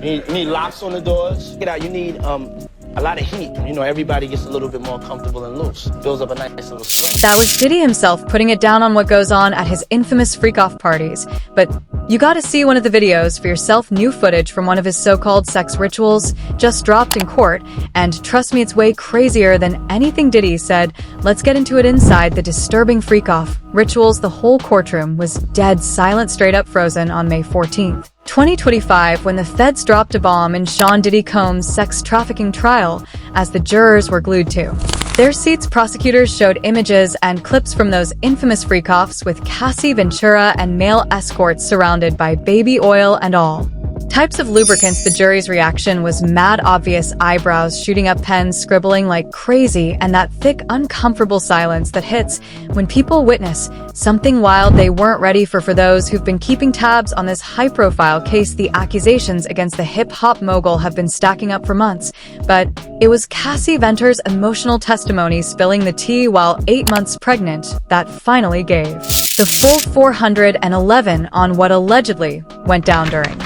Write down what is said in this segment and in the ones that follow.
You need locks on the doors. Get out. You need a lot of heat. You know, everybody gets a little bit more comfortable and loose. Builds up a nice little sweat. That was Diddy himself putting it down on what goes on at his infamous freak-off parties. But you gotta see one of the videos for yourself. New footage from one of his so-called sex rituals just dropped in court, and trust me, it's way crazier than anything Diddy said. Let's get into it. Inside the disturbing freak-off rituals, the whole courtroom was dead silent, straight up frozen on May 14th. 2025, when the feds dropped a bomb in Sean Diddy Combs' sex trafficking trial, as the jurors were glued to their seats. Prosecutors showed images and clips from those infamous freak-offs with Cassie Ventura and male escorts surrounded by baby oil and all types of lubricants. The jury's reaction was mad obvious: eyebrows shooting up, pens scribbling like crazy, and that thick, uncomfortable silence that hits when people witness something wild they weren't ready for. For those who've been keeping tabs on this high-profile case, the accusations against the hip-hop mogul have been stacking up for months, but it was Cassie Ventura's emotional testimony, spilling the tea while 8 months pregnant, that finally gave the full 411 on what allegedly went down during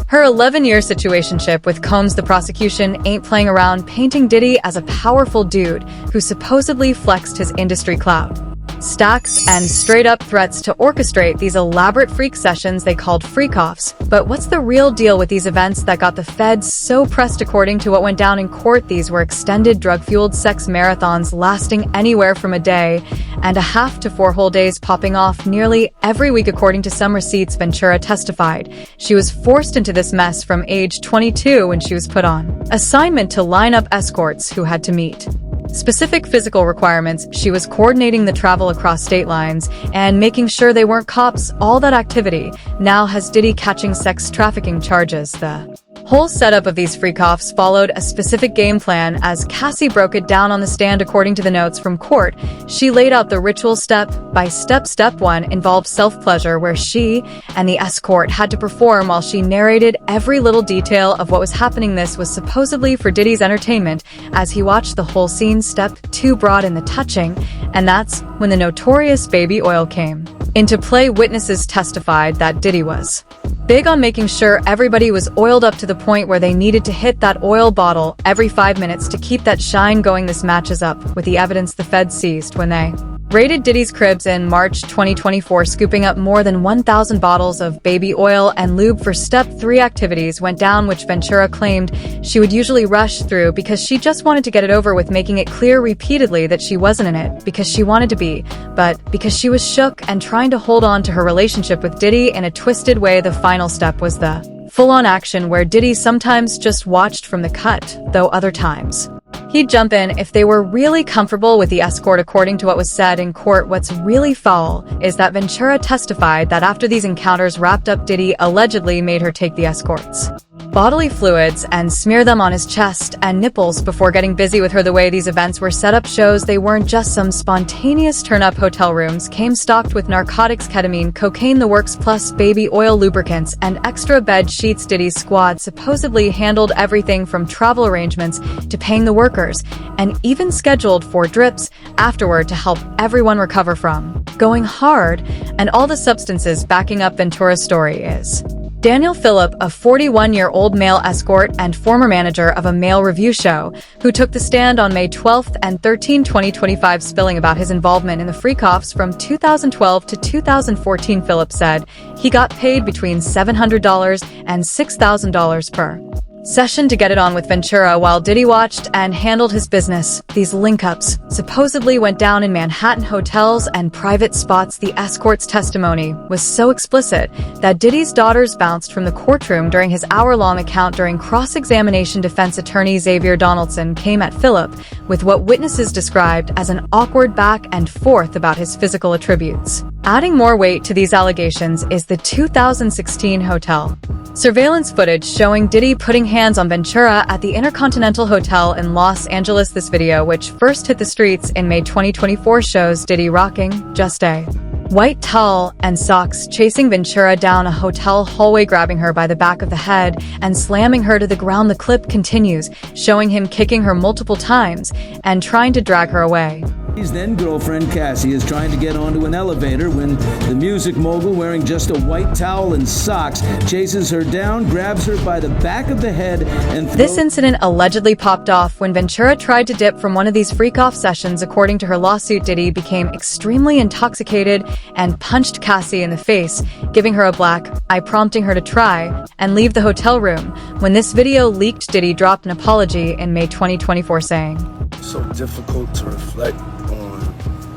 her 11-year situationship with Combs. The prosecution ain't playing around, painting Diddy as a powerful dude who supposedly flexed his industry clout, stacks, and straight-up threats to orchestrate these elaborate freak sessions they called freak-offs. But what's the real deal with these events that got the feds so pressed? According to what went down in court, these were extended drug-fueled sex marathons lasting anywhere from a day and a half to 4 whole days, popping off nearly every week. According to some receipts, Ventura testified she was forced into this mess from age 22 when she was put on assignment to line up escorts who had to meet specific physical requirements. She was coordinating the travel across state lines and making sure they weren't cops. All that activity now has Diddy catching sex trafficking charges. The whole setup of these freak-offs followed a specific game plan, as Cassie broke it down on the stand. According to the notes from court, she laid out the ritual step by step. Step 1 involved self-pleasure, where she and the escort had to perform while she narrated every little detail of what was happening. This was supposedly for Diddy's entertainment as he watched the whole scene. Step 2 brought in the touching, and that's when the notorious baby oil came into play. Witnesses testified that Diddy was big on making sure everybody was oiled up to the point where they needed to hit that oil bottle every 5 minutes to keep that shine going. This matches up with the evidence the feds seized when they raided Diddy's cribs in March 2024, scooping up more than 1,000 bottles of baby oil and lube. For Step 3, activities went down which Ventura claimed she would usually rush through because she just wanted to get it over with, making it clear repeatedly that she wasn't in it because she wanted to be, but because she was shook and trying to hold on to her relationship with Diddy in a twisted way. The final step was the full-on action, where Diddy sometimes just watched from the cut, though other times he'd jump in if they were really comfortable with the escort. According to what was said in court, what's really foul is that Ventura testified that after these encounters wrapped up, Diddy allegedly made her take the escort's bodily fluids and smear them on his chest and nipples before getting busy with her. The way these events were set up shows they weren't just some spontaneous turn-up. Hotel rooms came stocked with narcotics, ketamine, cocaine, the works, plus baby oil, lubricants, and extra bed sheets. Diddy's squad supposedly handled everything from travel arrangements to paying the workers, and even scheduled 4 drips afterward to help everyone recover from going hard. And all the substances backing up Ventura's story is Daniel Phillip, a 41-year-old male escort and former manager of a male review show, who took the stand on May 12 and 13, 2025, spilling about his involvement in the freak-offs from 2012 to 2014. Phillip said he got paid between $700 and $6,000 per session to get it on with Ventura while Diddy watched and handled his business. These link-ups supposedly went down in Manhattan hotels and private spots. The escort's testimony was so explicit that Diddy's daughters bounced from the courtroom during his hour-long account. During cross-examination, defense attorney Xavier Donaldson came at Phillip with what witnesses described as an awkward back and forth about his physical attributes. Adding more weight to these allegations is the 2016 hotel surveillance footage showing Diddy putting hands on Ventura at the Intercontinental Hotel in Los Angeles. This video, which first hit the streets in May 2024, shows Diddy rocking just a white towel and socks, chasing Ventura down a hotel hallway, grabbing her by the back of the head and slamming her to the ground. The clip continues, showing him kicking her multiple times and trying to drag her away. His then-girlfriend Cassie is trying to get onto an elevator when the music mogul, wearing just a white towel and socks, chases her down, grabs her by the back of the head, and This incident allegedly popped off when Ventura tried to dip from one of these freak-off sessions. According to her lawsuit, Diddy became extremely intoxicated and punched Cassie in the face, giving her a black eye, prompting her to try and leave the hotel room. When this video leaked, Diddy dropped an apology in May 2024 saying, So difficult to reflect on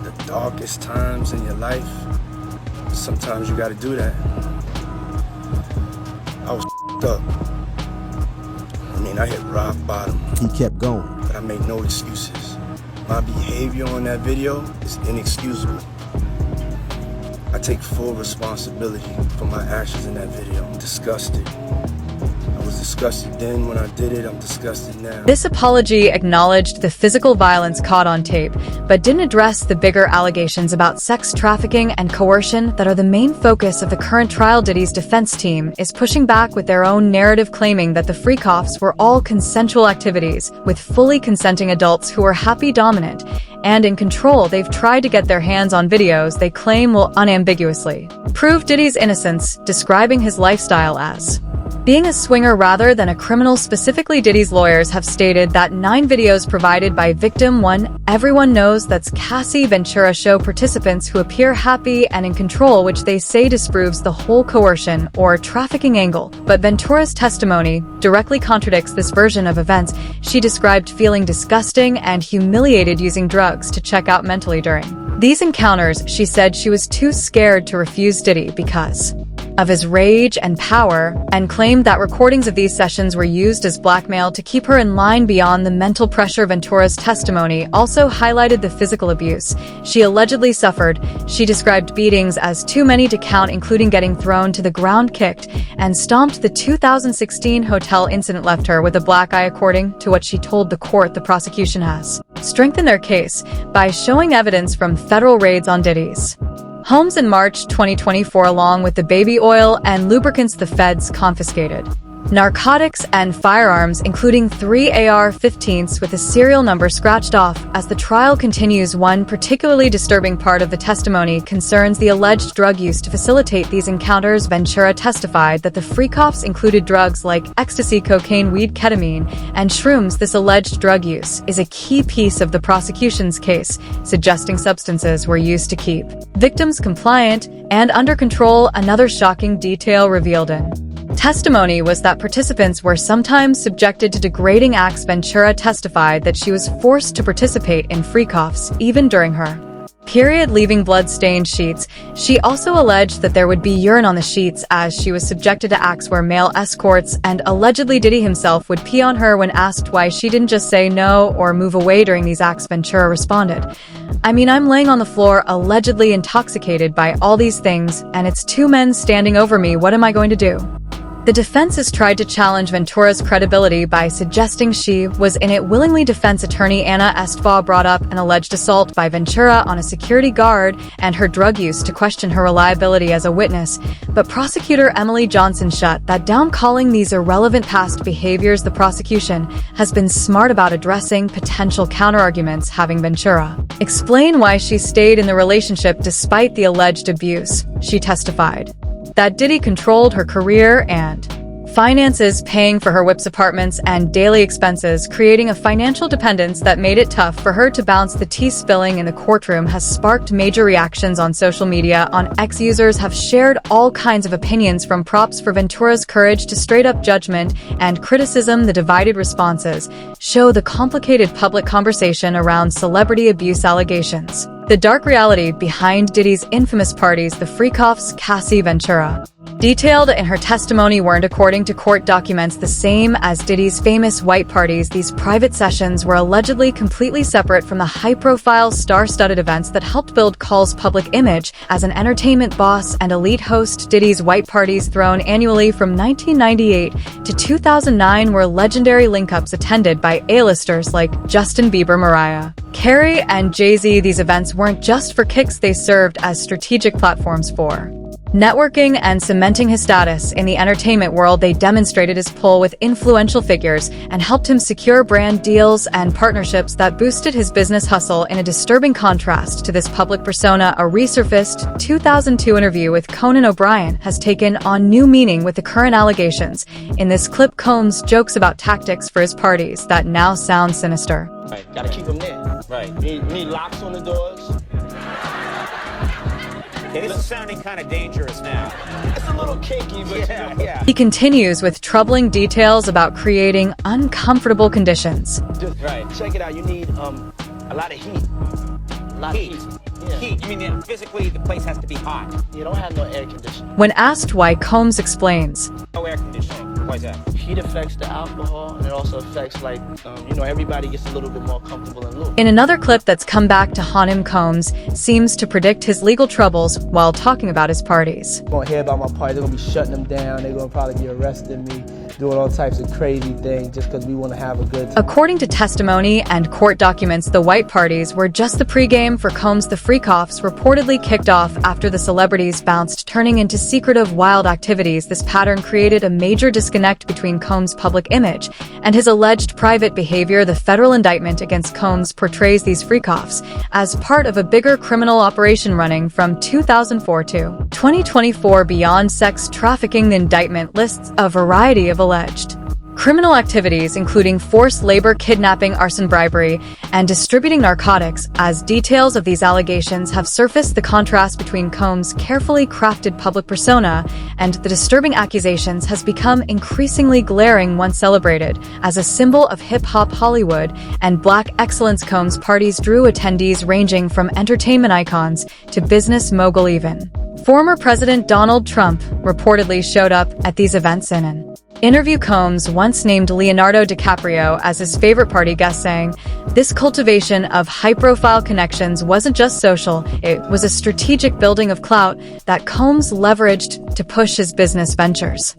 the darkest times in your life. Sometimes you gotta do that. I was up. I mean, I hit rock bottom. He kept going. But I made no excuses. My behavior on that video is inexcusable. I take full responsibility for my actions in that video. I'm disgusted. I was disgusted then when I did it, I'm disgusted now. This apology acknowledged the physical violence caught on tape, but didn't address the bigger allegations about sex trafficking and coercion that are the main focus of the current trial. Diddy's defense team is pushing back with their own narrative, claiming that the freak-offs were all consensual activities with fully consenting adults who were happy, dominant, and in control. They've tried to get their hands on videos they claim will unambiguously prove Diddy's innocence, describing his lifestyle as being a swinger rather than a criminal. Specifically, Diddy's lawyers have stated that 9 videos provided by victim 1, everyone knows that's Cassie Ventura, show participants who appear happy and in control, which they say disproves the whole coercion or trafficking angle. But Ventura's testimony directly contradicts this version of events. She described feeling disgusting and humiliated using drugs to check out mentally during these encounters. She said she was too scared to refuse Diddy because of his rage and power, and claimed that recordings of these sessions were used as blackmail to keep her in line. Beyond the mental pressure, Ventura's testimony also highlighted the physical abuse she allegedly suffered. She described beatings as too many to count, including getting thrown to the ground, kicked, and stomped. The 2016 hotel incident left her with a black eye. According to what she told the court, the prosecution has strengthened their case by showing evidence from federal raids on Diddy's homes in March 2024, along with the baby oil and lubricants the feds confiscated narcotics and firearms, including 3 AR-15s with a serial number scratched off. As the trial continues, one particularly disturbing part of the testimony concerns the alleged drug use to facilitate these encounters. Ventura testified that the freak-offs included drugs like ecstasy, cocaine, weed, ketamine, and shrooms. This alleged drug use is a key piece of the prosecution's case, suggesting substances were used to keep victims compliant and under control. Another shocking detail revealed in testimony was that participants were sometimes subjected to degrading acts. Ventura testified that she was forced to participate in freak-offs even during her period, leaving blood-stained sheets. She also alleged that there would be urine on the sheets, as she was subjected to acts where male escorts and allegedly Diddy himself would pee on her. When asked why she didn't just say no or move away during these acts, Ventura responded, "I mean, I'm laying on the floor, allegedly intoxicated by all these things, and it's 2 men standing over me. What am I going to do?" The defense has tried to challenge Ventura's credibility by suggesting she was in it willingly. Defense attorney Anna Esteva brought up an alleged assault by Ventura on a security guard and her drug use to question her reliability as a witness, but prosecutor Emily Johnson shut that down, calling these irrelevant past behaviors. The prosecution has been smart about addressing potential counterarguments, having Ventura explain why she stayed in the relationship despite the alleged abuse. She testified that Diddy controlled her career and finances, paying for her whips, apartments, and daily expenses, creating a financial dependence that made it tough for her to bounce. The tea spilling in the courtroom has sparked major reactions on social media. On X, users have shared all kinds of opinions, from props for Ventura's courage to straight-up judgment and criticism. The divided responses show the complicated public conversation around celebrity abuse allegations, the dark reality behind Diddy's infamous parties. The freak-offs Cassie Ventura detailed in her testimony weren't, according to court documents, the same as Diddy's famous white parties. These private sessions were allegedly completely separate from the high-profile, star-studded events that helped build Call's public image as an entertainment boss and elite host. Diddy's white parties, thrown annually from 1998 to 2009, were legendary link-ups attended by A-listers like Justin Bieber, Mariah Carey, and Jay-Z. These events weren't just for kicks, they served as strategic platforms for Networking and cementing his status in the entertainment world, they demonstrated his pull with influential figures and helped him secure brand deals and partnerships that boosted his business hustle. In a disturbing contrast to this public persona, a resurfaced 2002 interview with Conan O'Brien has taken on new meaning with the current allegations. In this clip, Combs jokes about tactics for his parties that now sound sinister. Right, gotta keep them there. Right. You need locks on the doors. This is sounding kind of dangerous now. It's a little cakey, but yeah. He continues with troubling details about creating uncomfortable conditions. Right. Check it out. You need a lot of heat. A lot Heat. of heat. Yeah. Heat. You mean that physically the place has to be hot? You don't have no air conditioning. When asked why, Combs explains, No air conditioning. Why is that? Heat affects the alcohol, and it also affects, like, everybody gets a little bit more comfortable and loose. in another clip that's come back to haunt him, Combs seems to predict his legal troubles while talking about his parties. You're gonna hear about my party. They're gonna be shutting them down. They're gonna probably be arresting me, doing all types of crazy things just because we want to have a good time. According to testimony and court documents, the white parties were just the pregame for Combs. The freak-offs reportedly kicked off after the celebrities bounced, turning into secretive, wild activities. This pattern created a major disconnect between Combs' public image and his alleged private behavior. The federal indictment against Combs portrays these freak-offs as part of a bigger criminal operation running from 2004 to 2024. Beyond sex trafficking, the indictment lists a variety of alleged criminal activities, including forced labor, kidnapping, arson, bribery, and distributing narcotics. As details of these allegations have surfaced, the contrast between Combs' carefully crafted public persona and the disturbing accusations has become increasingly glaring. Once celebrated as a symbol of hip-hop Hollywood and black excellence, Combs' parties drew attendees ranging from entertainment icons to business mogul. Even former President Donald Trump reportedly showed up at these events. In an interview, Combs once named Leonardo DiCaprio as his favorite party guest, saying, "This cultivation of high-profile connections wasn't just social, it was a strategic building of clout that Combs leveraged to push his business ventures."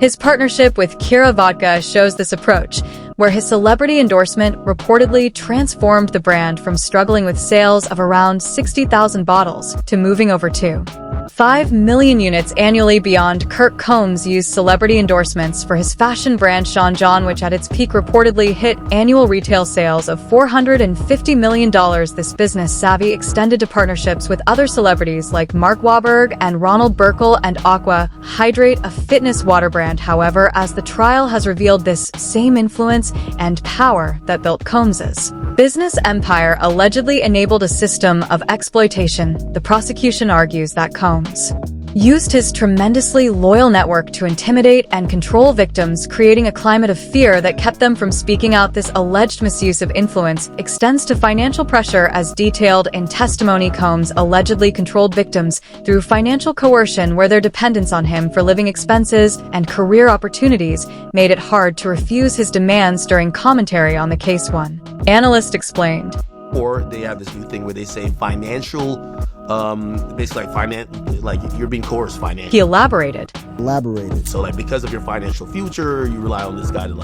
His partnership with Kira Vodka shows this approach, where his celebrity endorsement reportedly transformed the brand from struggling with sales of around 60,000 bottles to moving over to 5 million units annually. Beyond Kirk, Combs used celebrity endorsements for his fashion brand Sean John, which at its peak reportedly hit annual retail sales of $450 million. This business savvy extended to partnerships with other celebrities like Mark Wahlberg and Ronald Burkle and Aqua Hydrate, a fitness water brand. However, as the trial has revealed, this same influence and power that built Combs's business empire allegedly enabled a system of exploitation. The prosecution argues that Combs used his tremendously loyal network to intimidate and control victims, creating a climate of fear that kept them from speaking out. This alleged misuse of influence extends to financial pressure. As detailed in testimony, Combs allegedly controlled victims through financial coercion, where their dependence on him for living expenses and career opportunities made it hard to refuse his demands. During commentary on the case, one analyst explained, or they have this new thing where they say financial, basically like you're being coerced financially. He elaborated. So like because of your financial future, you rely on this guy to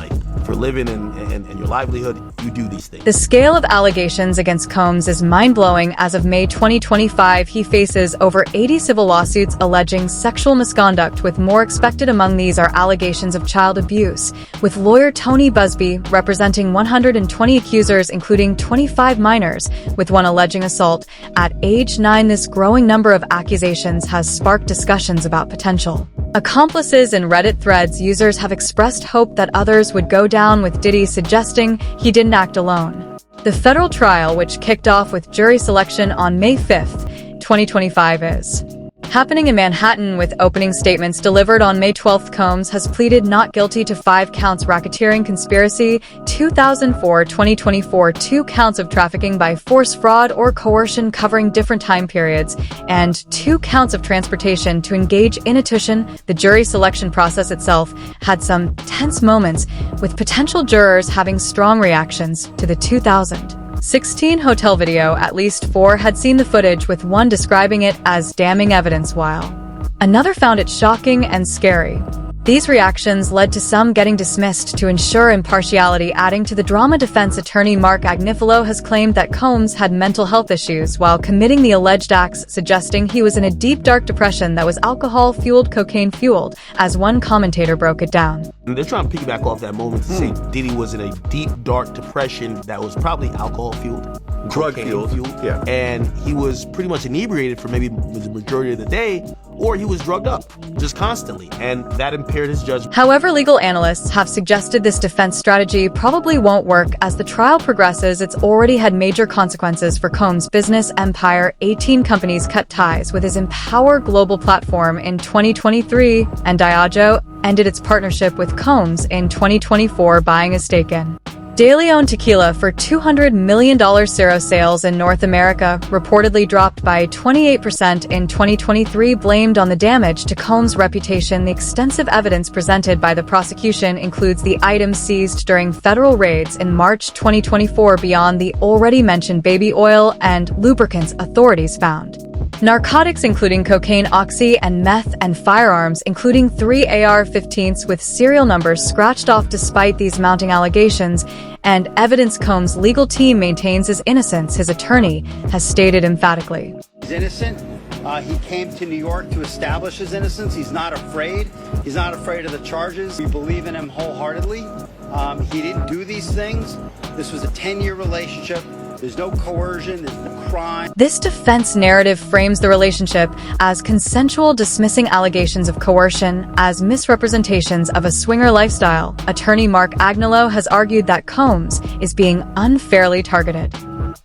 for living and your livelihood, you do these things. The scale of allegations against Combs is mind-blowing. As of May 2025, he faces over 80 civil lawsuits alleging sexual misconduct, with more expected. Among these are allegations of child abuse, with lawyer Tony Busby representing 120 accusers, including 25 minors, with one alleging assault at age 9. This growing number of accusations has sparked discussions about potential accomplices. In Reddit threads, users have expressed hope that others would go down with Diddy, suggesting he didn't act alone. The federal trial, which kicked off with jury selection on May 5th, 2025, is happening in Manhattan, with opening statements delivered on May 12th. Combs has pleaded not guilty to 5 counts: racketeering, conspiracy, 2004-2024, 2 counts of trafficking by force, fraud, or coercion covering different time periods, and 2 counts of transportation to engage in intuition. The jury selection process itself had some tense moments, with potential jurors having strong reactions to the 2016 hotel video. At least 4 had seen the footage, with one describing it as damning evidence, while another found it shocking and scary. These reactions led to some getting dismissed to ensure impartiality, adding to the drama. Defense attorney Mark Agnifilo has claimed that Combs had mental health issues while committing the alleged acts, suggesting he was in a deep, dark depression that was alcohol-fueled, cocaine-fueled, as one commentator broke it down. And they're trying to piggyback off that moment to say Diddy was in a deep, dark depression that was probably alcohol-fueled. Drug-fueled, yeah. And he was pretty much inebriated for maybe the majority of the day, or he was drugged up just constantly, and that impaired his judgment. However, legal analysts have suggested this defense strategy probably won't work. As the trial progresses, it's already had major consequences for Combs' business empire. 18 companies cut ties with his Empower Global platform in 2023, and Diageo ended its partnership with Combs in 2024, buying a stake in De Leon Tequila for $200 million. Ciro sales in North America reportedly dropped by 28% in 2023, blamed on the damage to Combs' reputation. The extensive evidence presented by the prosecution includes the items seized during federal raids in March 2024 beyond the already mentioned baby oil and lubricants authorities found. Narcotics including cocaine, oxy, and meth, and firearms including 3 AR-15s with serial numbers scratched off. Despite these mounting allegations and evidence, Combs' legal team maintains his innocence. His attorney has stated emphatically. He's innocent. He came to New York to establish his innocence. He's not afraid. He's not afraid of the charges. We believe in him wholeheartedly. He didn't do these things. This was a 10-year relationship. There's no coercion, there's no crime. This defense narrative frames the relationship as consensual, dismissing allegations of coercion as misrepresentations of a swinger lifestyle. Attorney Mark Agnifilo has argued that Combs is being unfairly targeted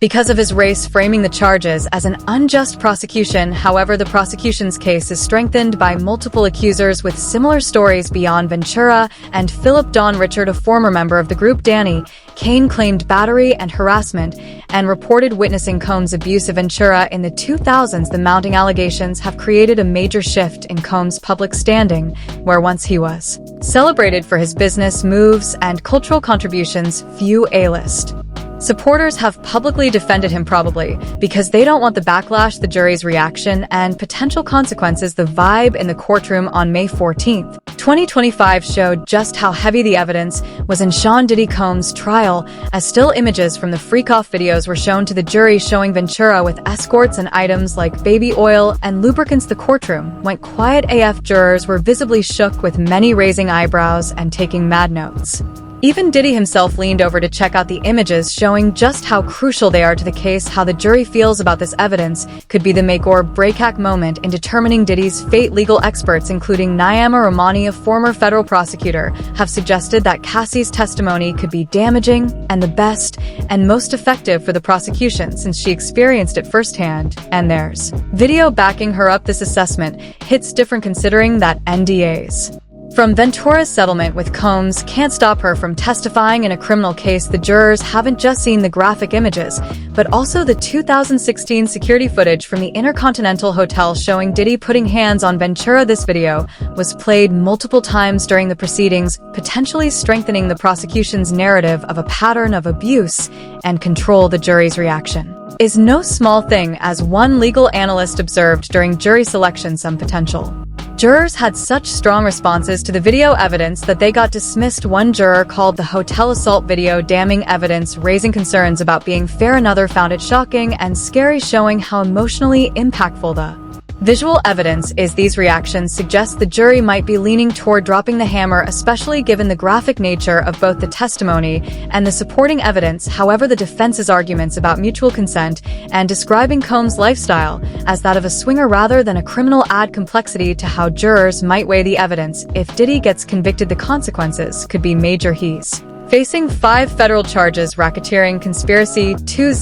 because of his race, framing the charges as an unjust prosecution. However, the prosecution's case is strengthened by multiple accusers with similar stories beyond Ventura and Philip. Don Richard, a former member of the group Danny Kane, claimed battery and harassment and reported witnessing Combs' abuse of Ventura in the 2000s. The mounting allegations have created a major shift in Combs' public standing, where once he was celebrated for his business moves and cultural contributions, few A-list supporters have publicly defended him, probably because they don't want the backlash, the jury's reaction, and potential consequences. The vibe in the courtroom on May 14th, 2025 showed just how heavy the evidence was in Sean Diddy Combs' trial, as still images from the freak-off videos were shown to the jury showing Ventura with escorts and items like baby oil and lubricants. The courtroom went quiet AF. Jurors were visibly shook, with many raising eyebrows and taking mad notes. Even Diddy himself leaned over to check out the images, showing just how crucial they are to the case. How the jury feels about this evidence could be the make or break moment in determining Diddy's fate. Legal experts, including Naima Rahmani, a former federal prosecutor, have suggested that Cassie's testimony could be damaging and the best and most effective for the prosecution, since she experienced it firsthand, and there's video backing her up. This assessment hits different considering that NDAs from Ventura's settlement with Combs can't stop her from testifying in a criminal case. The jurors haven't just seen the graphic images, but also the 2016 security footage from the Intercontinental Hotel showing Diddy putting hands on Ventura. This video was played multiple times during the proceedings, potentially strengthening the prosecution's narrative of a pattern of abuse and control. The jury's reaction is no small thing, as one legal analyst observed during jury selection. Some potential jurors had such strong responses to the video evidence that they got dismissed. One juror called the hotel assault video damning evidence, raising concerns about being fair. Another found it shocking and scary, showing how emotionally impactful the visual evidence is. These reactions suggest the jury might be leaning toward dropping the hammer, especially given the graphic nature of both the testimony and the supporting evidence. However, the defense's arguments about mutual consent and describing Combs' lifestyle as that of a swinger rather than a criminal add complexity to how jurors might weigh the evidence. If Diddy gets convicted, the consequences could be major. He's facing 5 federal charges: racketeering, conspiracy, 2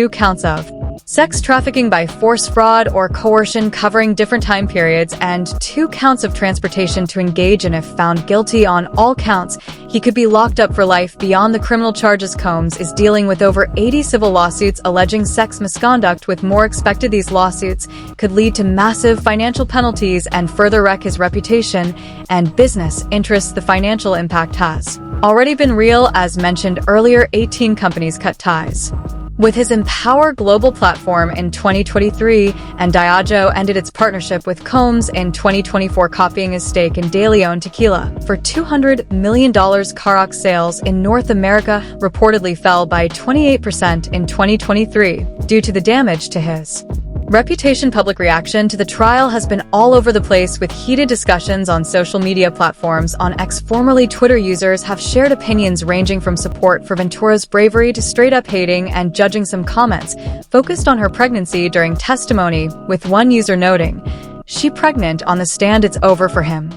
counts of sex trafficking by force, fraud, or coercion covering different time periods, and 2 counts of transportation to engage in. If found guilty on all counts, he could be locked up for life. Beyond the criminal charges, Combs is dealing with over 80 civil lawsuits alleging sex misconduct, with more expected. These lawsuits could lead to massive financial penalties and further wreck his reputation and business interests. The financial impact has already been real. As mentioned earlier, 18 companies cut ties With his Empower Global platform in 2023, and Diageo ended its partnership with Combs in 2024, copying his stake in De Leon Tequila. For $200 million, Ciroc sales in North America reportedly fell by 28% in 2023 due to the damage to his reputation. Public reaction to the trial has been all over the place, with heated discussions on social media platforms. On X, formerly Twitter, users have shared opinions ranging from support for Ventura's bravery to straight-up hating and judging. Some comments focused on her pregnancy during testimony, with one user noting, "She pregnant on the stand, it's over for him."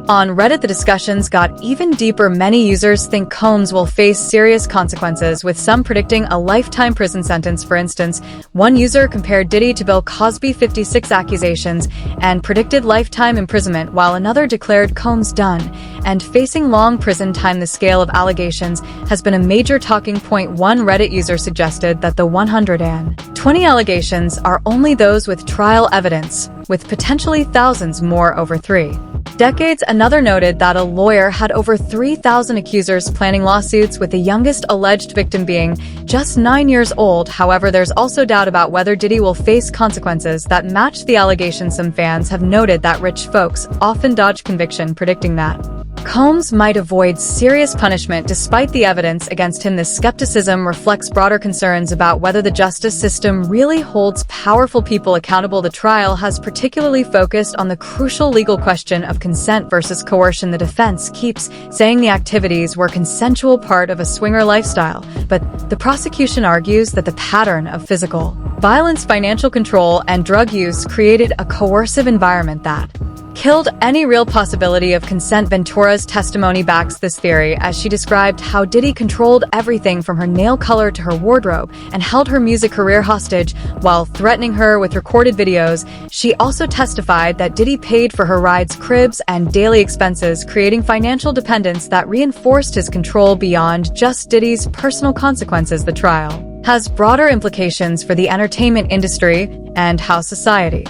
On Reddit, the discussions got even deeper. Many users think Combs will face serious consequences, with some predicting a lifetime prison sentence. For instance, one user compared Diddy to Bill Cosby, 56 accusations, and predicted lifetime imprisonment, while another declared Combs done and facing long prison time. The scale of allegations has been a major talking point. One Reddit user suggested that the 120 allegations are only those with trial evidence, with potentially thousands more over 3 decades. Another noted that a lawyer had over 3,000 accusers planning lawsuits, with the youngest alleged victim being just 9 years old. However, there's also doubt about whether Diddy will face consequences that match the allegations. Some fans have noted that rich folks often dodge conviction, predicting that Combs might avoid serious punishment despite the evidence against him. This skepticism reflects broader concerns about whether the justice system really holds powerful people accountable. The trial has particularly focused on the crucial legal question of consent versus coercion. The defense keeps saying the activities were consensual, part of a swinger lifestyle, but the prosecution argues that the pattern of physical violence, financial control, and drug use created a coercive environment that killed any real possibility of consent. Ventura's testimony backs this theory, as she described how Diddy controlled everything from her nail color to her wardrobe and held her music career hostage while threatening her with recorded videos. She also testified that Diddy paid for her rides, cribs, and daily expenses, creating financial dependence that reinforced his control beyond just Diddy's personal consequences. The trial has broader implications for the entertainment industry and how society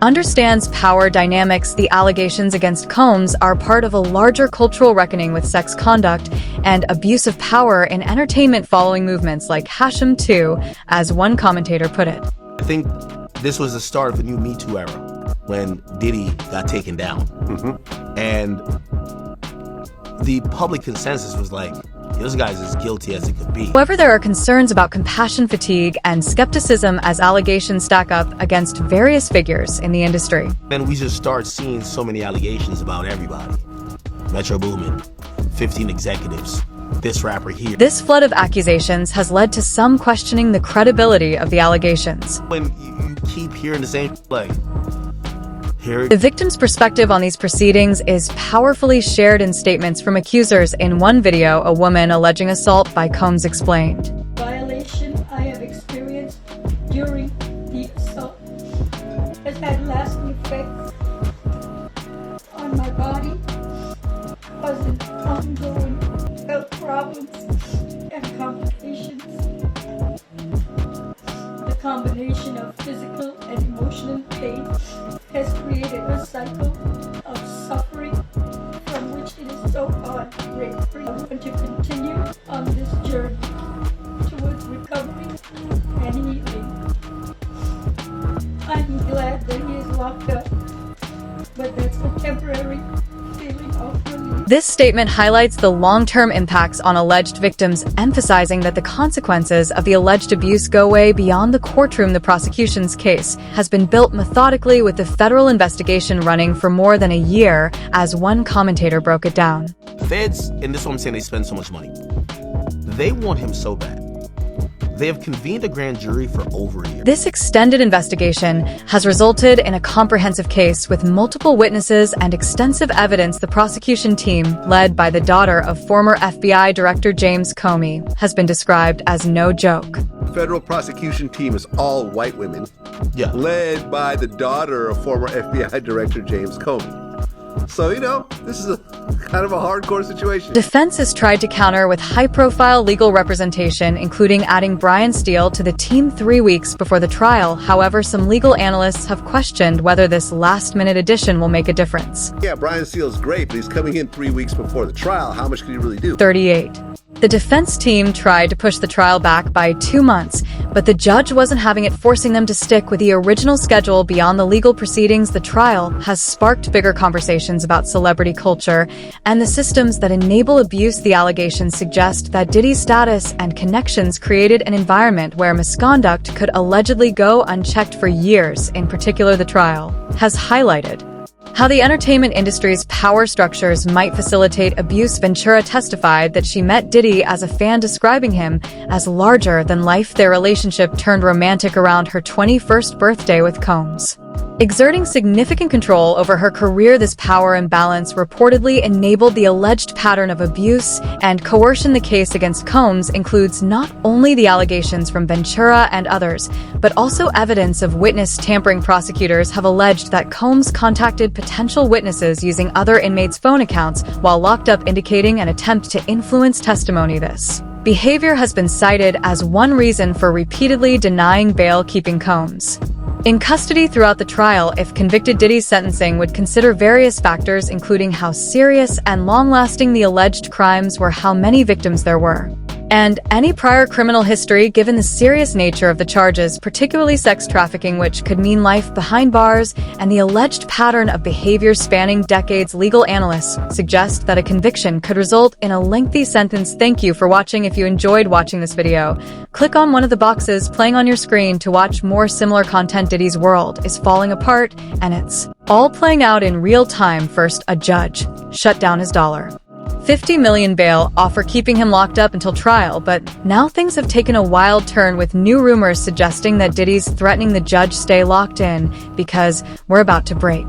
understands power dynamics. The allegations against Combs are part of a larger cultural reckoning with sex conduct and abuse of power in entertainment, following movements like Hashem 2, as one commentator put it. I think this was the start of a new Me Too era, when Diddy got taken down. And the public consensus was like, this guy's as guilty as it could be. However, there are concerns about compassion fatigue and skepticism as allegations stack up against various figures in the industry. Then we just start seeing so many allegations about everybody. Metro Boomin, 15 executives, this rapper here. This flood of accusations has led to some questioning the credibility of the allegations. When you keep hearing the same, like, the victim's perspective on these proceedings is powerfully shared in statements from accusers. In one video, a woman alleging assault by Combs explained, "Violation I have experienced during the assault has had lasting effects on my body, causing ongoing health problems and complications. The combination of physical and emotional pain has created a cycle of suffering from which it is so hard to break free. I want to continue on this journey towards recovery and healing. I'm glad that he is locked up, but that's a temporary feeling of relief." This statement highlights the long-term impacts on alleged victims, emphasizing that the consequences of the alleged abuse go way beyond the courtroom. The prosecution's case has been built methodically, with the federal investigation running for more than a year, as one commentator broke it down. Feds, and this is what I'm saying, they spend so much money. They want him so bad. They have convened a grand jury for over a year. This extended investigation has resulted in a comprehensive case with multiple witnesses and extensive evidence. The prosecution team, led by the daughter of former FBI Director James Comey, has been described as no joke. Federal prosecution team is all white women, led by the daughter of former FBI Director James Comey. So, this is a kind of a hardcore situation. Defense has tried to counter with high-profile legal representation, including adding Brian Steele to the team 3 weeks before the trial. However, some legal analysts have questioned whether this last-minute addition will make a difference. Yeah, Brian Steele's great, but he's coming in 3 weeks before the trial. How much can he really do? 38. The defense team tried to push the trial back by 2 months, but the judge wasn't having it, forcing them to stick with the original schedule. Beyond the legal proceedings, the trial has sparked bigger conversations about celebrity culture and the systems that enable abuse. The allegations suggest that Diddy's status and connections created an environment where misconduct could allegedly go unchecked for years. In particular, the trial has highlighted how the entertainment industry's power structures might facilitate abuse. Ventura testified that she met Diddy as a fan, describing him as larger than life. Their relationship turned romantic around her 21st birthday, with Combs exerting significant control over her career. This power imbalance reportedly enabled the alleged pattern of abuse and coercion. The case against Combs includes not only the allegations from Ventura and others, but also evidence of witness tampering. Prosecutors have alleged that Combs contacted potential witnesses using other inmates' phone accounts while locked up, indicating an attempt to influence testimony. This behavior has been cited as one reason for repeatedly denying bail, keeping Combs in custody throughout the trial. If convicted, Diddy's sentencing would consider various factors, including how serious and long-lasting the alleged crimes were, how many victims there were, and any prior criminal history. Given the serious nature of the charges, particularly sex trafficking, which could mean life behind bars, and the alleged pattern of behavior spanning decades, legal analysts suggest that a conviction could result in a lengthy sentence. Thank you for watching. If you enjoyed watching this video, click on one of the boxes playing on your screen to watch more similar content. Diddy's world is falling apart, and it's all playing out in real time. First, a judge shut down his $50 million bail offer, keeping him locked up until trial. But now things have taken a wild turn, with new rumors suggesting that Diddy's threatening the judge stay locked in because we're about to break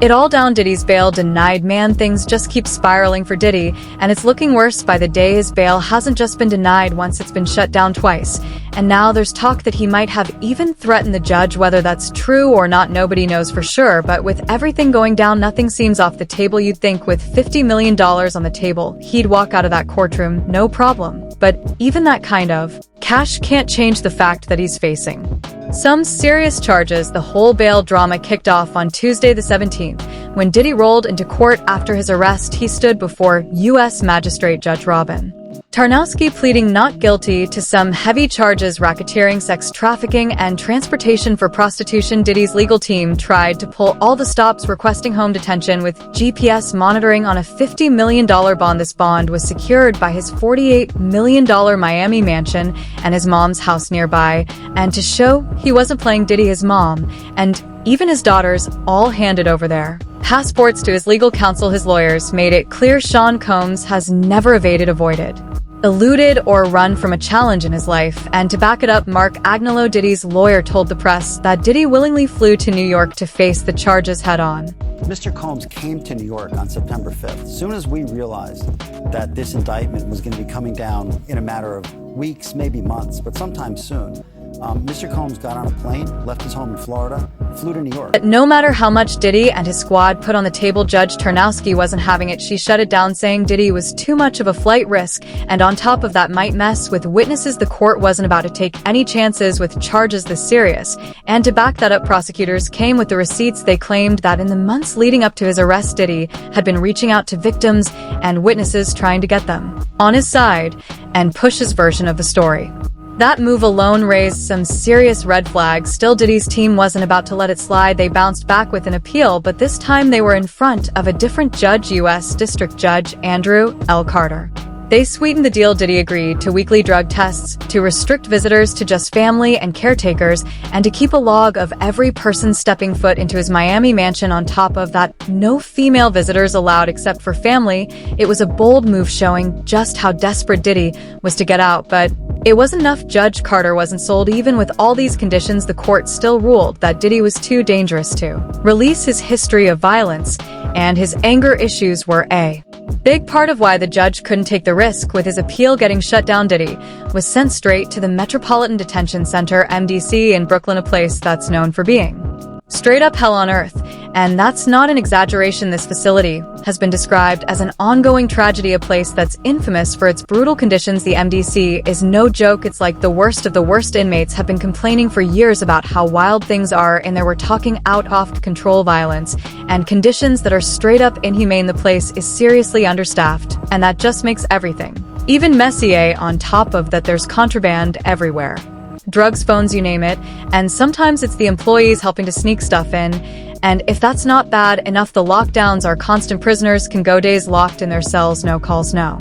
it all down. Diddy's bail denied. Man, things just keep spiraling for Diddy, and it's looking worse by the day. His bail hasn't just been denied once, it's been shut down twice. And now there's talk that he might have even threatened the judge. Whether that's true or not, nobody knows for sure, but with everything going down, nothing seems off the table. You'd think with $50 million on the table, he'd walk out of that courtroom no problem. But even that kind of cash can't change the fact that he's facing some serious charges. The whole bail drama kicked off on Tuesday the 17th, when Diddy rolled into court after his arrest. He stood before U.S. Magistrate Judge Robin Tarnowski, pleading not guilty to some heavy charges: racketeering, sex trafficking, and transportation for prostitution. Diddy's legal team tried to pull all the stops, requesting home detention with GPS monitoring on a $50 million bond. This bond was secured by his $48 million Miami mansion and his mom's house nearby, and to show he wasn't playing, Diddy, his mom, and even his daughters all handed over their passports to his legal counsel. His lawyers made it clear Sean Combs has never avoided, eluded, or run from a challenge in his life. And to back it up, Mark Agnello, Diddy's lawyer, told the press that Diddy willingly flew to New York to face the charges head on. Mr. Combs came to New York on September 5th. As soon as we realized that this indictment was going to be coming down in a matter of weeks, maybe months, but sometime soon, Mr. Combs got on a plane, left his home in Florida, flew to New York. But no matter how much Diddy and his squad put on the table, Judge Tarnowski wasn't having it. She shut it down, saying Diddy was too much of a flight risk, and on top of that might mess with witnesses. The court wasn't about to take any chances with charges this serious. And to back that up, prosecutors came with the receipts. They claimed that in the months leading up to his arrest, Diddy had been reaching out to victims and witnesses, trying to get them on his side and push his version of the story. That move alone raised some serious red flags. Still, Diddy's team wasn't about to let it slide. They bounced back with an appeal, but this time they were in front of a different judge, U.S. District Judge Andrew L. Carter. They sweetened the deal. Diddy agreed to weekly drug tests, to restrict visitors to just family and caretakers, and to keep a log of every person stepping foot into his Miami mansion. On top of that, no female visitors allowed except for family. It was a bold move, showing just how desperate Diddy was to get out, but it wasn't enough. Judge Carter wasn't sold. Even with all these conditions, the court still ruled that Diddy was too dangerous to release. His history of violence and his anger issues were a big part of why the judge couldn't take the risk. With his appeal getting shut down, Diddy was sent straight to the Metropolitan Detention Center, MDC, in Brooklyn, a place that's known for being straight up hell on earth. And that's not an exaggeration. This facility has been described as an ongoing tragedy, a place that's infamous for its brutal conditions. The MDC is no joke. It's like the worst of the worst. Inmates have been complaining for years about how wild things are in there. We're talking out-of-control violence and conditions that are straight up inhumane. The place is seriously understaffed, and that just makes everything Even Messier on top of that, there's contraband everywhere. Drugs, phones, you name it, and sometimes it's the employees helping to sneak stuff in. And if that's not bad enough, the lockdowns are constant. Prisoners can go days locked in their cells, no calls, no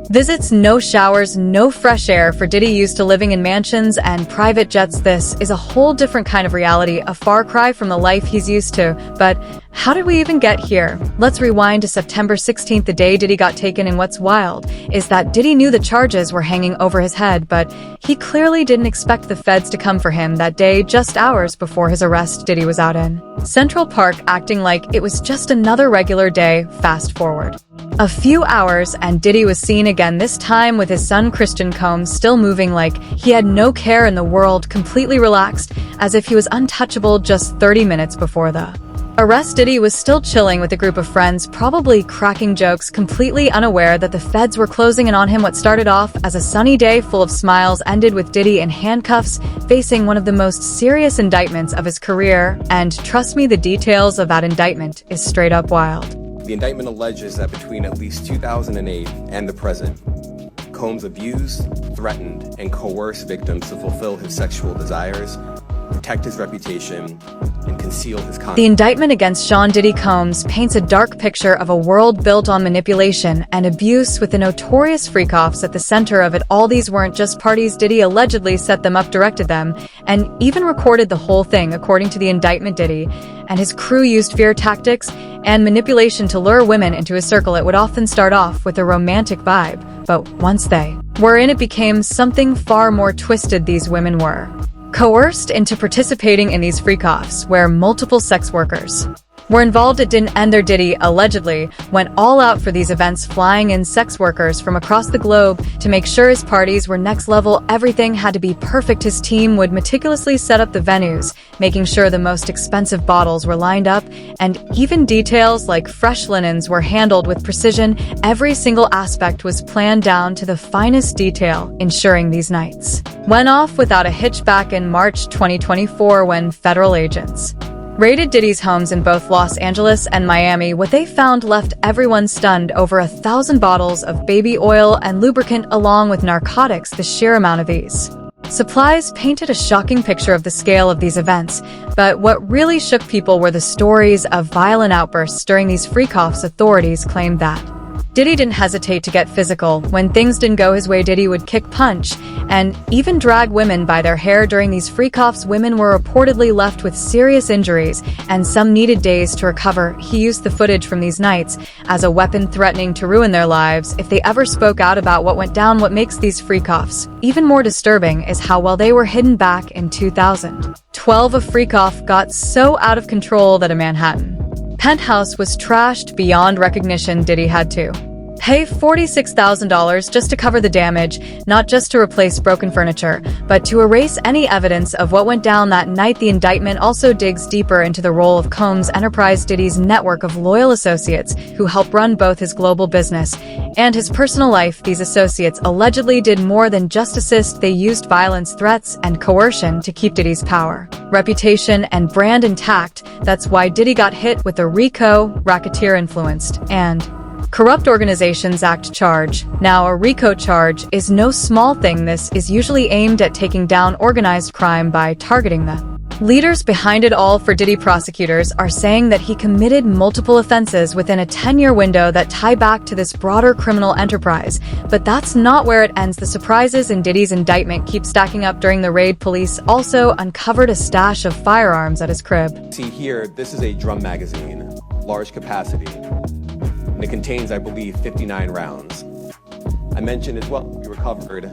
visits, no showers, no fresh air. For Diddy, used to living in mansions and private jets, this is a whole different kind of reality, a far cry from the life he's used to. But how did we even get here? Let's rewind to September 16th, the day Diddy got taken. And what's wild is that Diddy knew the charges were hanging over his head, but he clearly didn't expect the feds to come for him that day. Just hours before his arrest, Diddy was out in Central Park acting like it was just another regular day. Fast forward a few hours and Diddy was seen again, this time with his son Christian Combs, still moving like he had no care in the world, completely relaxed, as if he was untouchable. Just 30 minutes before the arrest, Diddy was still chilling with a group of friends, probably cracking jokes, completely unaware that the feds were closing in on him. What started off as a sunny day full of smiles ended with Diddy in handcuffs, facing one of the most serious indictments of his career. And trust me, the details of that indictment is straight up wild. The indictment alleges that between at least 2008 and the present, Combs abused, threatened, and coerced victims to fulfill his sexual desires, protect his reputation, and conceal his conduct. The indictment against Sean Diddy Combs paints a dark picture of a world built on manipulation and abuse, with the notorious freak-offs at the center of it all. These weren't just parties. Diddy allegedly set them up, directed them, and even recorded the whole thing. According to the indictment, Diddy and his crew used fear tactics and manipulation to lure women into his circle. It would often start off with a romantic vibe, but once they were in, it became something far more twisted. These women were coerced into participating in these freak-offs, where multiple sex workers were involved. It didn't end there. Diddy allegedly went all out for these events, flying in sex workers from across the globe to make sure his parties were next level. Everything had to be perfect. His team would meticulously set up the venues, making sure the most expensive bottles were lined up, and even details like fresh linens were handled with precision. Every single aspect was planned down to the finest detail, ensuring these nights went off without a hitch. Back in March 2024, when federal agents raided Diddy's homes in both Los Angeles and Miami, what they found left everyone stunned. Over 1,000 bottles of baby oil and lubricant, along with narcotics. The sheer amount of these supplies painted a shocking picture of the scale of these events. But what really shook people were the stories of violent outbursts during these freak-offs. Authorities claimed that Diddy didn't hesitate to get physical. When things didn't go his way, Diddy would kick, punch, and even drag women by their hair. During these freak-offs, women were reportedly left with serious injuries, and some needed days to recover. He used the footage from these nights as a weapon, threatening to ruin their lives if they ever spoke out about what went down. What makes these freak-offs even more disturbing is how well they were hidden. Back in 2012, a freak-off got so out of control that a Manhattan penthouse was trashed beyond recognition. Diddy had to pay $46,000 just to cover the damage, not just to replace broken furniture, but to erase any evidence of what went down that night. The indictment also digs deeper into the role of Combs' enterprise, Diddy's network of loyal associates who help run both his global business and his personal life. These associates allegedly did more than just assist. They used violence, threats, and coercion to keep Diddy's power, reputation, and brand intact. That's why Diddy got hit with the RICO, Racketeer-Influenced and Corrupt Organizations Act charge. Now, a RICO charge is no small thing. This is usually aimed at taking down organized crime by targeting the leaders behind it all. For Diddy, prosecutors are saying that he committed multiple offenses within a 10-year window that tie back to this broader criminal enterprise. But that's not where it ends. The surprises in Diddy's indictment keep stacking up. During the raid, police also uncovered a stash of firearms at his crib. See here, this is a drum magazine, large capacity. And it contains, I believe, 59 rounds. I mentioned as well, we recovered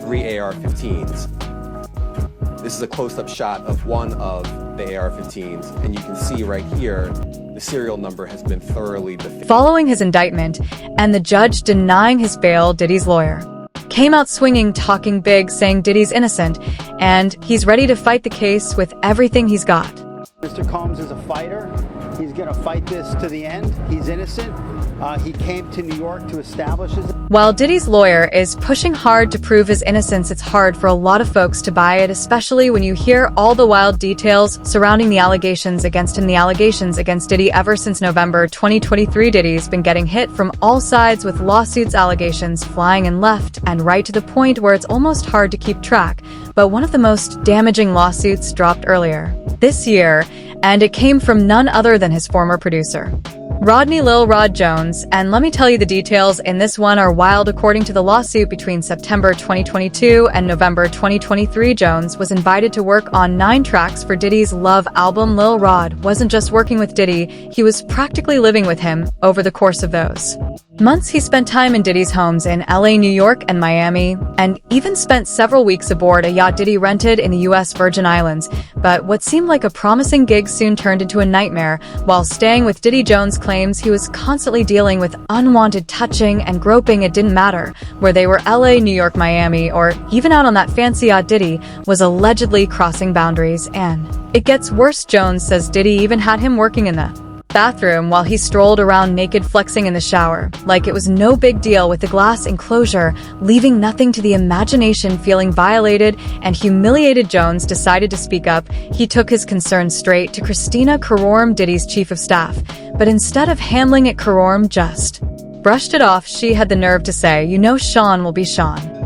3 AR-15s. This is a close-up shot of one of the AR-15s, and you can see right here, the serial number has been thoroughly defaced. Following his indictment and the judge denying his bail, Diddy's lawyer came out swinging, talking big, saying Diddy's innocent, and he's ready to fight the case with everything he's got. Mr. Combs is a fighter. He's going to fight this to the end. He's innocent. He came to New York to establish his... While Diddy's lawyer is pushing hard to prove his innocence, it's hard for a lot of folks to buy it, especially when you hear all the wild details surrounding the allegations against him. The allegations against Diddy ever since November 2023. Diddy's been getting hit from all sides with lawsuits, allegations flying in left and right to the point where it's almost hard to keep track. But one of the most damaging lawsuits dropped earlier this year, and it came from none other than his former producer, Rodney Lil Rod Jones. And let me tell you, the details in this one are wild. According to the lawsuit, between September 2022 and November 2023, Jones was invited to work on 9 tracks for Diddy's Love album. Lil Rod wasn't just working with Diddy, he was practically living with him over the course of those months. He spent time in Diddy's homes in LA, New York, and Miami, and even spent several weeks aboard a yacht Diddy rented in the US Virgin Islands. But what seemed like a promising gig soon turned into a nightmare. While staying with Diddy, Jones claims he was constantly dealing with unwanted touching and groping. It didn't matter where they were, LA, New York, Miami, or even out on that fancy yacht. Diddy was allegedly crossing boundaries, and it gets worse. Jones says Diddy even had him working in the bathroom while he strolled around naked, flexing in the shower like it was no big deal, with the glass enclosure leaving nothing to the imagination. Feeling violated and humiliated, Jones decided to speak up. He took his concerns straight to Christina Carorm, Diddy's chief of staff. But instead of handling it, Carorm just brushed it off. She had the nerve to say, "You know, Sean will be Sean."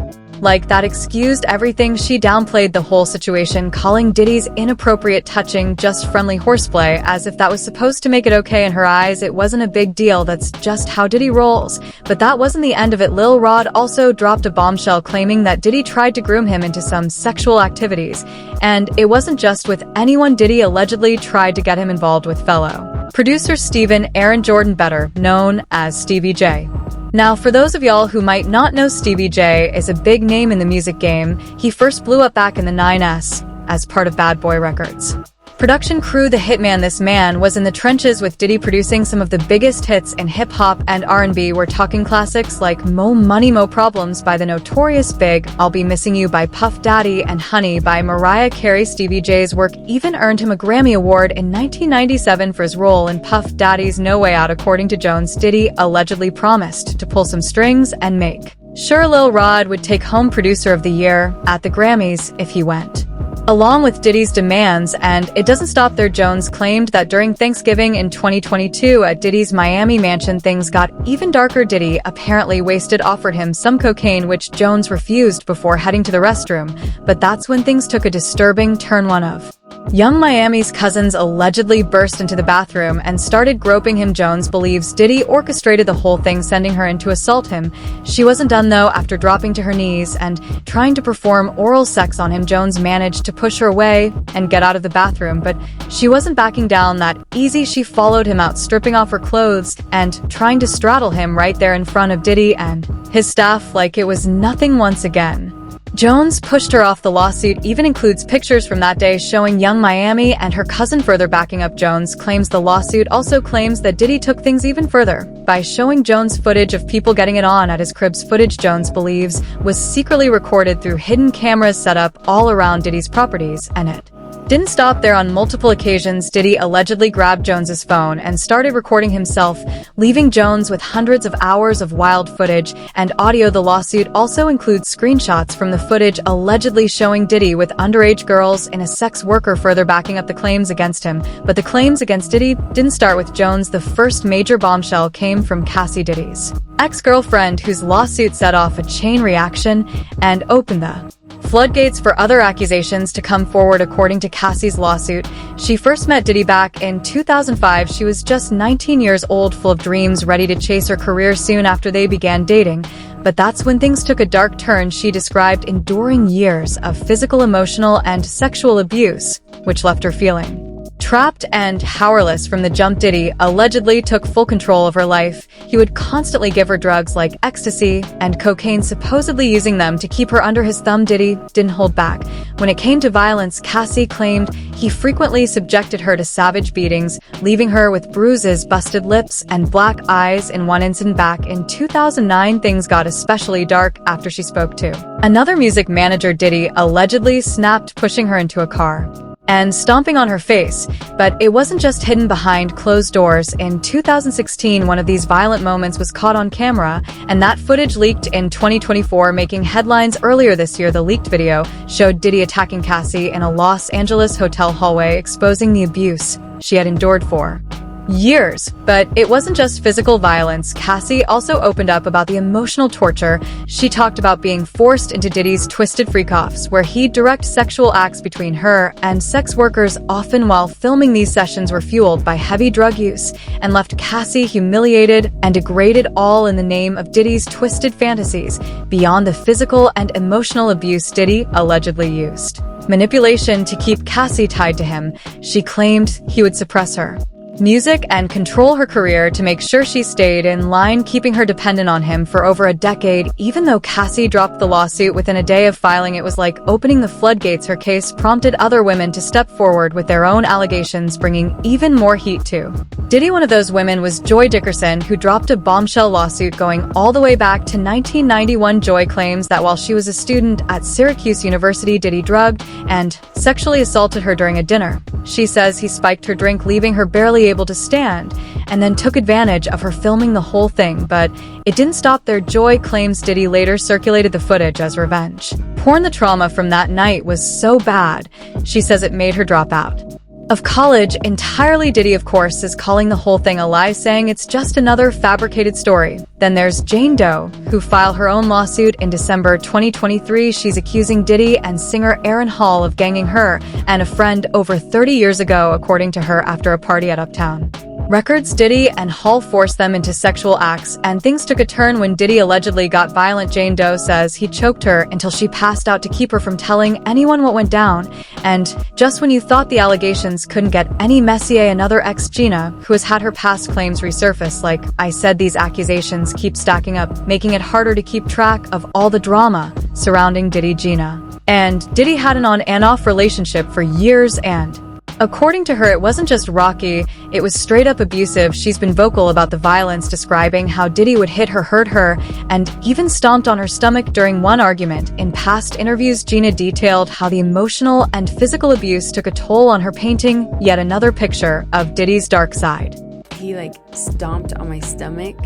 Like that excused everything. She downplayed the whole situation, calling Diddy's inappropriate touching just friendly horseplay, as if that was supposed to make it okay in her eyes. It wasn't a big deal, that's just how Diddy rolls. But that wasn't the end of it. Lil Rod also dropped a bombshell, claiming that Diddy tried to groom him into some sexual activities. And it wasn't just with anyone. Diddy allegedly tried to get him involved with fellow producer Stephen Aaron Jordan, better known as Stevie J. Now, for those of y'all who might not know, Stevie J is a big name in the music game. He first blew up back in the 9s as part of Bad Boy Records production crew, the Hitman. This man was in the trenches with Diddy, producing some of the biggest hits in hip-hop and R&B. We're talking classics like Mo Money Mo Problems by the Notorious Big, I'll Be Missing You by Puff Daddy, and Honey by Mariah Carey. Stevie J's work even earned him a Grammy Award in 1997 for his role in Puff Daddy's No Way Out. According to Jones, Diddy allegedly promised to pull some strings and make sure Lil Rod would take home Producer of the Year at the Grammys if he went along with Diddy's demands. And it doesn't stop there. Jones claimed that during Thanksgiving in 2022 at Diddy's Miami mansion, things got even darker. Diddy, apparently wasted, offered him some cocaine, which Jones refused before heading to the restroom. But that's when things took a disturbing turn. One of Young Miami's cousins allegedly burst into the bathroom and started groping him. Jones believes Diddy orchestrated the whole thing, sending her in to assault him. She wasn't done though. After dropping to her knees and trying to perform oral sex on him, Jones managed to push her away and get out of the bathroom. But she wasn't backing down that easy. She followed him out, stripping off her clothes and trying to straddle him right there in front of Diddy and his staff like it was nothing. Once again, Jones pushed her off. The lawsuit even includes pictures from that day showing Young Miami and her cousin. Further backing up Jones' claims, the lawsuit also claims that Diddy took things even further by showing Jones footage of people getting it on at his cribs. Footage Jones believes was secretly recorded through hidden cameras set up all around Diddy's properties, and it didn't stop there. On multiple occasions, Diddy allegedly grabbed Jones's phone and started recording himself, leaving Jones with hundreds of hours of wild footage and audio. The lawsuit also includes screenshots from the footage allegedly showing Diddy with underage girls and a sex worker, further backing up the claims against him. But the claims against Diddy didn't start with Jones. The first major bombshell came from Cassie, Diddy's ex-girlfriend, whose lawsuit set off a chain reaction and opened the floodgates for other accusations to come forward. According to Cassie's lawsuit, she first met Diddy back in 2005. She was just 19 years old, full of dreams, ready to chase her career. Soon after, they began dating. But that's when things took a dark turn. She described enduring years of physical, emotional, and sexual abuse, which left her feeling trapped and powerless from the jump. Diddy allegedly took full control of her life. He would constantly give her drugs like ecstasy and cocaine, supposedly using them to keep her under his thumb. Diddy didn't hold back. When it came to violence, Cassie claimed he frequently subjected her to savage beatings, leaving her with bruises, busted lips, and black eyes. In one incident back in 2009, things got especially dark after she spoke to another music manager. Diddy allegedly snapped, pushing her into a car and stomping on her face. But it wasn't just hidden behind closed doors. In 2016, one of these violent moments was caught on camera, and that footage leaked in 2024, making headlines. Earlier this year, the leaked video showed Diddy attacking Cassie in a Los Angeles hotel hallway, exposing the abuse she had endured for years. But it wasn't just physical violence. Cassie also opened up about the emotional torture. She talked about being forced into Diddy's twisted freak-offs, where he'd direct sexual acts between her and sex workers, often while filming. These sessions were fueled by heavy drug use and left Cassie humiliated and degraded, all in the name of Diddy's twisted fantasies. Beyond the physical and emotional abuse Diddy allegedly used manipulation to keep Cassie tied to him. She claimed he would suppress her music and control her career to make sure she stayed in line, keeping her dependent on him for over a decade. Even though Cassie dropped the lawsuit within a day of filing, it was like opening the floodgates. Her case prompted other women to step forward with their own allegations, bringing even more heat to Diddy. One of those women was Joy Dickerson, who dropped a bombshell lawsuit going all the way back to 1991. Joy claims that while she was a student at Syracuse University, Diddy drugged and sexually assaulted her during a dinner. She says he spiked her drink, leaving her barely able to stand, and then took advantage of her, filming the whole thing. But it didn't stop there. Joy claims Diddy later circulated the footage as revenge porn. The trauma from that night was so bad, she says it made her drop out of college entirely. Diddy, of course, is calling the whole thing a lie, saying it's just another fabricated story. Then there's Jane Doe, who filed her own lawsuit in December 2023. She's accusing Diddy and singer Aaron Hall of ganging her and a friend over 30 years ago, according to her, after a party at Uptown Records. Diddy and Hall forced them into sexual acts, and things took a turn when Diddy allegedly got violent. Jane Doe says he choked her until she passed out to keep her from telling anyone what went down. And just when you thought the allegations couldn't get any messier, another ex, Gina, who has had her past claims resurface. Like I said, these accusations keep stacking up, making it harder to keep track of all the drama surrounding Diddy. Gina and Diddy had an on and off relationship for years, and according to her, it wasn't just rocky, it was straight up abusive. She's been vocal about the violence, describing how Diddy would hit her, hurt her, and even stomped on her stomach during one argument. In past interviews, Gina detailed how the emotional and physical abuse took a toll on her, painting yet another picture of Diddy's dark side. He stomped on my stomach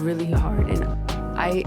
really hard, and I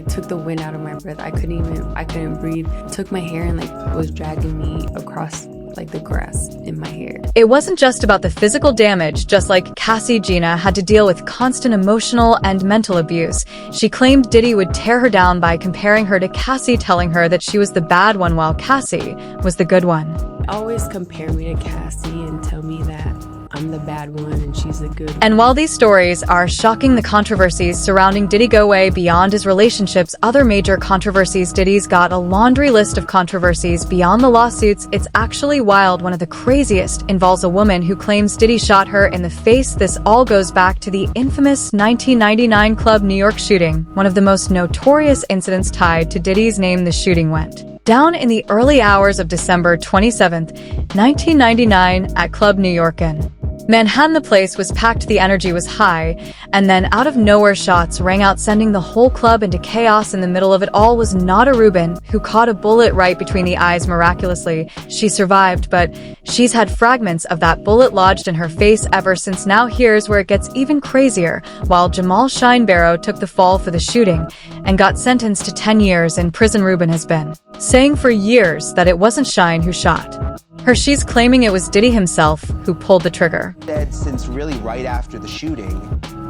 took the wind out of my breath. I couldn't breathe. Took my hair and was dragging me across the grass in my hair. It wasn't just about the physical damage. Just like Cassie, Gina had to deal with constant emotional and mental abuse. She claimed Diddy would tear her down by comparing her to Cassie, telling her that she was the bad one while Cassie was the good one. Always compare me to Cassie and tell me that I'm the bad one and she's the good one. And while these stories are shocking, the controversies surrounding Diddy go way beyond his relationships. Other major controversies. Diddy's got a laundry list of controversies beyond the lawsuits. It's actually wild. One of the craziest involves a woman who claims Diddy shot her in the face. This all goes back to the infamous 1999 Club New York shooting, one of the most notorious incidents tied to Diddy's name. The shooting went down in the early hours of December 27th, 1999 at Club New York in Manhattan. The place was packed, the energy was high, and then out of nowhere shots rang out, sending the whole club into chaos. In the middle of it all was Nada Rubin, who caught a bullet right between the eyes. Miraculously, she survived, but she's had fragments of that bullet lodged in her face ever since. Now here's where it gets even crazier. While Jamal Shine Barrow took the fall for the shooting and got sentenced to 10 years in prison, Rubin has been saying for years that it wasn't Shine who shot her. She's claiming it was Diddy himself who pulled the trigger. Said since really right after the shooting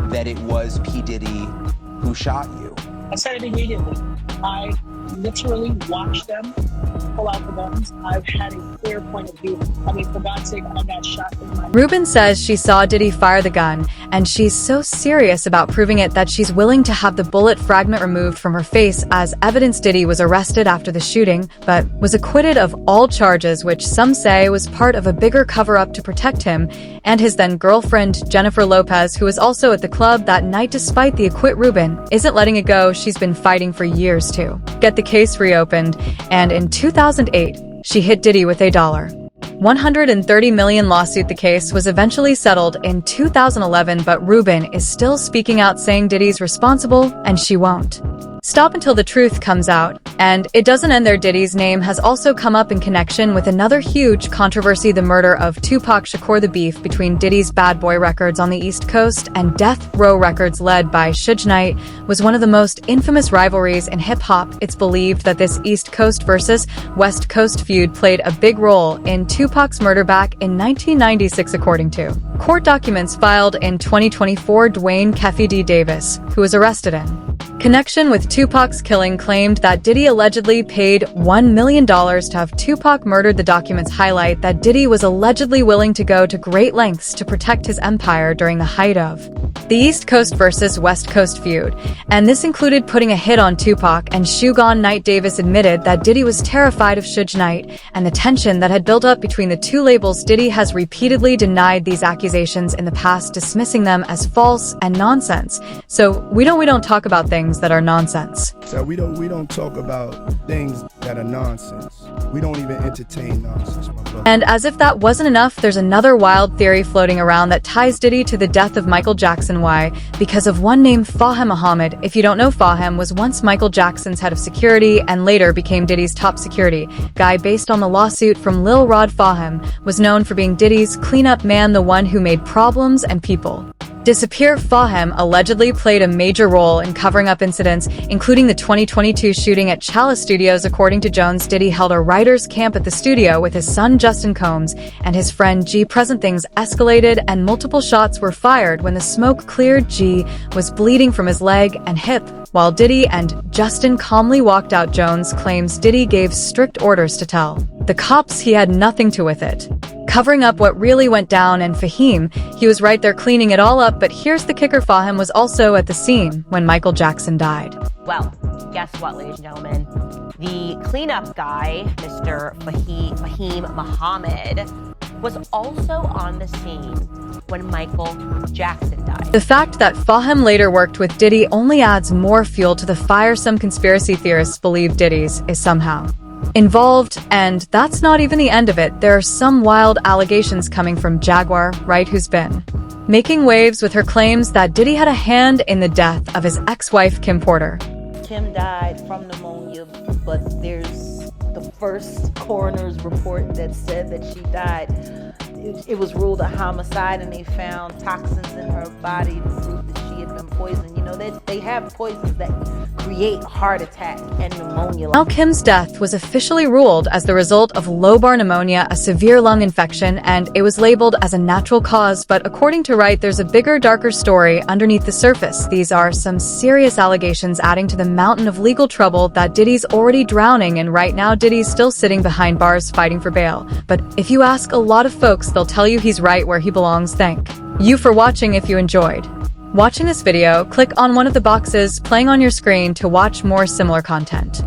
that it was P. Diddy who shot you. I said it immediately. I literally watched them pull out the guns. I've had a clear point of view. I mean, for God's sake, I got shot in my... Rubin says she saw Diddy fire the gun, and she's so serious about proving it that she's willing to have the bullet fragment removed from her face as evidence. Diddy was arrested after the shooting, but was acquitted of all charges, which some say was part of a bigger cover-up to protect him and his then-girlfriend, Jennifer Lopez, who was also at the club that night. Despite the acquit, Rubin isn't letting it go. She's been fighting for years to get the case reopened, and in 2008, she hit Diddy with a $130 million lawsuit. The case was eventually settled in 2011, but Rubin is still speaking out, saying Diddy's responsible and she won't Stop until the truth comes out. And it doesn't end there. Diddy's name has also come up in connection with another huge controversy, the murder of Tupac Shakur. The beef between Diddy's Bad Boy Records on the East Coast and Death Row Records led by Suge Knight was one of the most infamous rivalries in hip-hop. It's believed that this East Coast versus West Coast feud played a big role in Tupac's murder back in 1996, according to court documents filed in 2024. Dwayne "Keffe D. Davis, who was arrested in connection with Tupac's killing, claimed that Diddy allegedly paid $1 million to have Tupac murdered. The documents highlight that Diddy was allegedly willing to go to great lengths to protect his empire during the height of the East Coast versus West Coast feud, and this included putting a hit on Tupac and Suge Knight. Davis admitted that Diddy was terrified of Suge Knight and the tension that had built up between the two labels. Diddy has repeatedly denied these accusations in the past, dismissing them as false and nonsense. So we don't talk about things that are nonsense. So we don't talk about things that are nonsense. We don't even entertain nonsense, my brother. And as if that wasn't enough, there's another wild theory floating around that ties Diddy to the death of Michael Jackson. Why? Because of one named Fahem Muhammad. If you don't know, Fahem was once Michael Jackson's head of security and later became Diddy's top security guy. Based on the lawsuit from Lil Rod, Fahem was known for being Diddy's cleanup man, the one who made problems and people disappear. Fahem allegedly played a major role in covering up incidents, including the 2022 shooting at Chalice Studios. According to Jones, Diddy held a writer's camp at the studio with his son Justin Combs and his friend G present. Things escalated and multiple shots were fired. When the smoke cleared, G was bleeding from his leg and hip, while Diddy and Justin calmly walked out. Jones claims Diddy gave strict orders to tell the cops he had nothing to do with it, covering up what really went down. And Fahem, he was right there cleaning it all up. But here's the kicker: Fahem was also at the scene when Michael Jackson died. Well, guess what, ladies and gentlemen? The cleanup guy, Mr. Fahem Muhammad, was also on the scene when Michael Jackson died. The fact that Fahem later worked with Diddy only adds more fuel to the fire. Some conspiracy theorists believe Diddy's is somehow involved, and that's not even the end of it. There are some wild allegations coming from Jaguar, right, who's been making waves with her claims that Diddy had a hand in the death of his ex-wife Kim Porter. Kim died from pneumonia, but there's the first coroner's report that said that she died. It was ruled a homicide, and they found toxins in her body to prove that she had been poisoned. You know, they have poisons that create heart attack and pneumonia. Now Kim's death was officially ruled as the result of lobar pneumonia, a severe lung infection, and it was labeled as a natural cause. But according to Wright, there's a bigger, darker story underneath the surface. These are some serious allegations adding to the mountain of legal trouble that Diddy's already drowning in. Right now, Diddy's still sitting behind bars fighting for bail. But if you ask a lot of folks, they'll tell you he's right where he belongs. Thank you for watching. If you enjoyed watching this video, click on one of the boxes playing on your screen to watch more similar content.